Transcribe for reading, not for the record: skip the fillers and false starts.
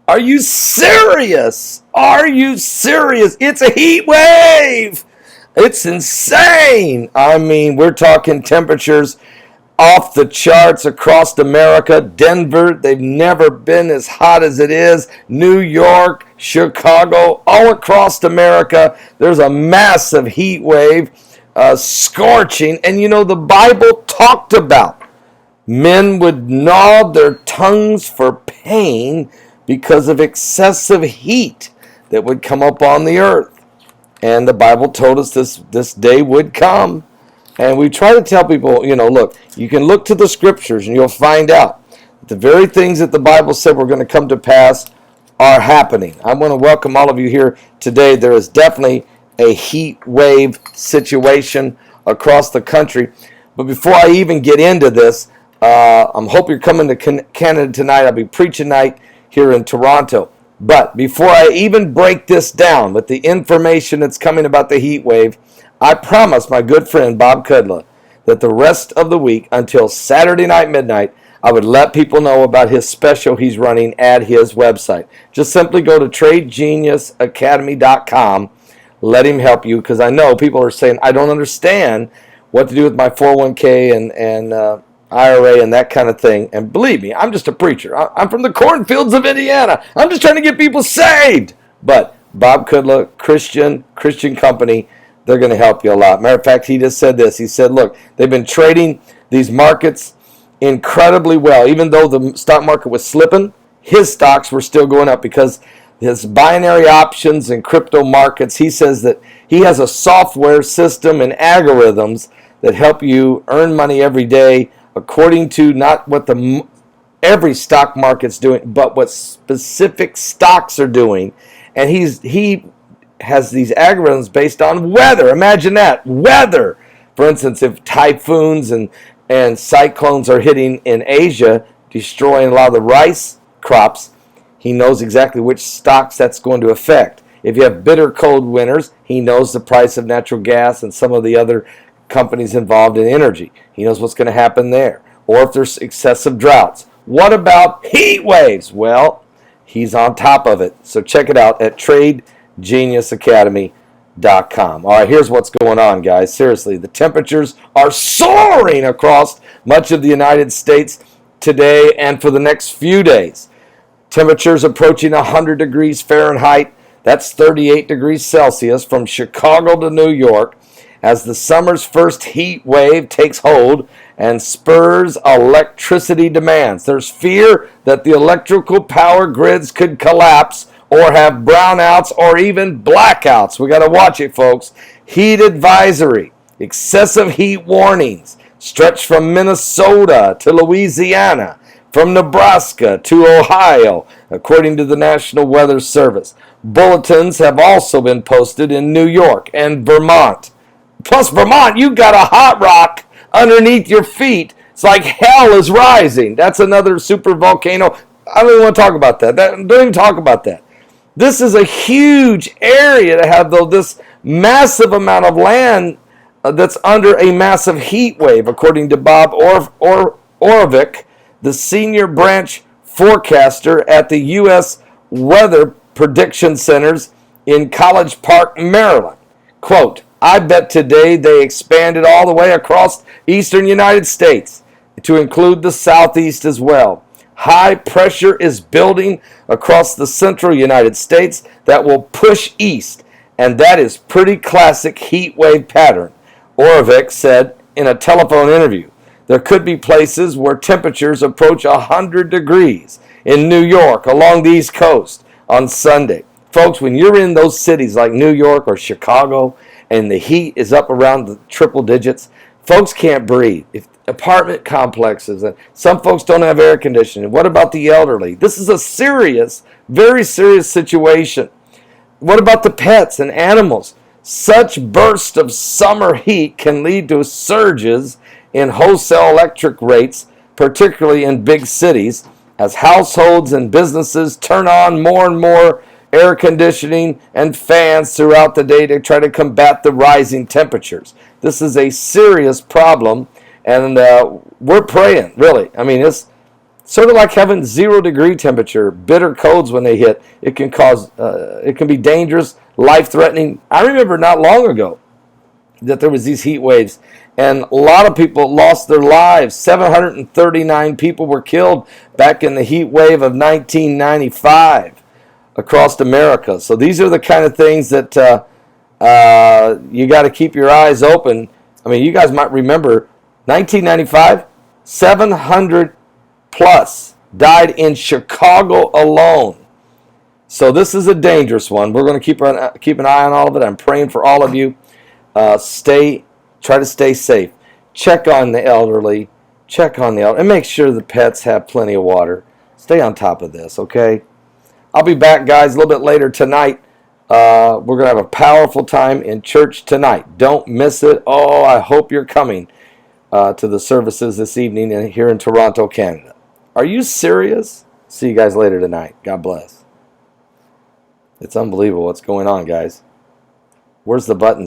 Are you serious? Are you serious? It's a heat wave. It's insane. I mean, we're talking temperatures off the charts across America. Denver, they've never been as hot as it is. New York, Chicago, all across America, there's a massive heat wave, scorching. And you know, the Bible talked about men would gnaw their tongues for pain because of excessive heat that would come up on the earth. And the Bible told us this day would come. And we try to tell people, look, you can look to the scriptures and you'll find out that the very things that the Bible said were going to come to pass are happening. I want to welcome all of you here today. There is definitely a heat wave situation across the country. But before I even get into this, I hope you're coming to Canada tonight. I'll be preaching night here in Toronto. But before I even break this down with the information that's coming about the heat wave, I promised my good friend Bob Kudla that the rest of the week until Saturday night midnight, I would let people know about his special he's running at his website. Just simply go to TradeGeniusAcademy.com. Let him help you, because I know people are saying, I don't understand what to do with my 401k and IRA and that kind of thing. And believe me, I'm just a preacher. I'm from the cornfields of Indiana. I'm just trying to get people saved. But Bob Kudla, Christian company, they're going to help you a lot. Matter of fact, he just said this. He said, look, they've been trading these markets incredibly well. Even though the stock market was slipping, his stocks were still going up because his binary options and crypto markets, he says that he has a software system and algorithms that help you earn money every day according to not what every stock market's doing, but what specific stocks are doing. And he has these algorithms based on weather. Imagine that, weather. For instance, if typhoons and cyclones are hitting in Asia, destroying a lot of the rice crops, he knows exactly which stocks that's going to affect. If you have bitter cold winters, he knows the price of natural gas and some of the other companies involved in energy. He knows what's going to happen there. Or if there's excessive droughts. What about heat waves? Well, he's on top of it. So check it out at TradeGeniusAcademy.com. All right, here's what's going on, guys. Seriously, the temperatures are soaring across much of the United States today and for the next few days. Temperatures approaching 100 degrees Fahrenheit. That's 38 degrees Celsius from Chicago to New York, as the summer's first heat wave takes hold and spurs electricity demands. There's fear that the electrical power grids could collapse or have brownouts or even blackouts. We got to watch it, folks. Heat advisory, excessive heat warnings stretch from Minnesota to Louisiana, from Nebraska to Ohio, according to the National Weather Service. Bulletins have also been posted in New York and Vermont. Plus, Vermont, you got a hot rock underneath your feet. It's like hell is rising. That's another super volcano. I don't even want to talk about that. Don't even talk about that. This is a huge area to have, though, this massive amount of land that's under a massive heat wave, according to Bob Oravec, the senior branch forecaster at the U.S. Weather Prediction Centers in College Park, Maryland. Quote, I bet today they expanded all the way across eastern United States to include the southeast as well. High pressure is building across the central United States that will push east, and that is pretty classic heat wave pattern, Oravec said in a telephone interview. There could be places where temperatures approach 100 degrees in New York along the East Coast on Sunday. Folks, when you're in those cities like New York or Chicago and the heat is up around the triple digits, folks can't breathe. If apartment complexes, and some folks don't have air conditioning. What about the elderly? This is a serious, very serious situation. What about the pets and animals? Such bursts of summer heat can lead to surges in wholesale electric rates, particularly in big cities, as households and businesses turn on more and more air conditioning and fans throughout the day to try to combat the rising temperatures. This is a serious problem, and we're praying, really. I mean, Sort of like having 0-degree temperature, bitter colds when they hit. It can cause, it can be dangerous, life-threatening. I remember not long ago that there was these heat waves, and a lot of people lost their lives. 739 people were killed back in the heat wave of 1995 across America. So these are the kind of things that you got to keep your eyes open. I mean, you guys might remember 1995, 700 plus died in Chicago alone. So this is a dangerous one. We're going to keep an eye on all of it. I'm praying for all of you. Try to stay safe. Check on the elderly. And make sure the pets have plenty of water. Stay on top of this, okay? I'll be back, guys, a little bit later tonight. We're going to have a powerful time in church tonight. Don't miss it. Oh, I hope you're coming to the services this evening here in Toronto, Canada. Are you serious? See you guys later tonight. God bless. It's unbelievable what's going on, guys. Where's the buttons?